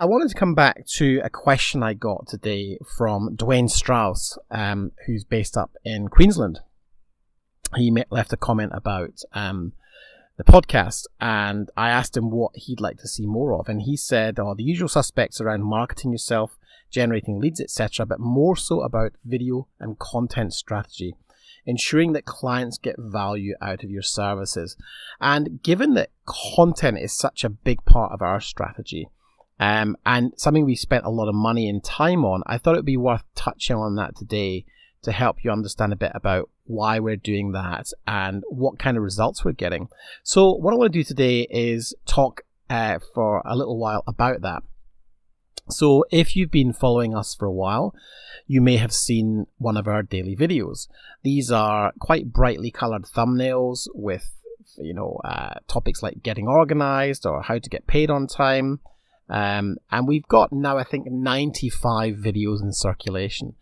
I wanted to come back to a question I got today from Dwayne Strauss, who's based up in Queensland. He left a comment about the podcast, and I asked him what he'd like to see more of, and he said, the usual suspects around marketing yourself, generating leads, etc., but more so about video and content strategy, ensuring that clients get value out of your services. And given that content is such a big part of our strategy, and something we spent a lot of money and time on, I thought it would be worth touching on that today to help you understand a bit about why we're doing that and what kind of results we're getting. So what I want to do today is talk for a little while about that. So if you've been following us for a while, you may have seen one of our daily videos. These are quite brightly colored thumbnails with, topics like getting organized or how to get paid on time. And we've got now, I think, 95 videos in circulation.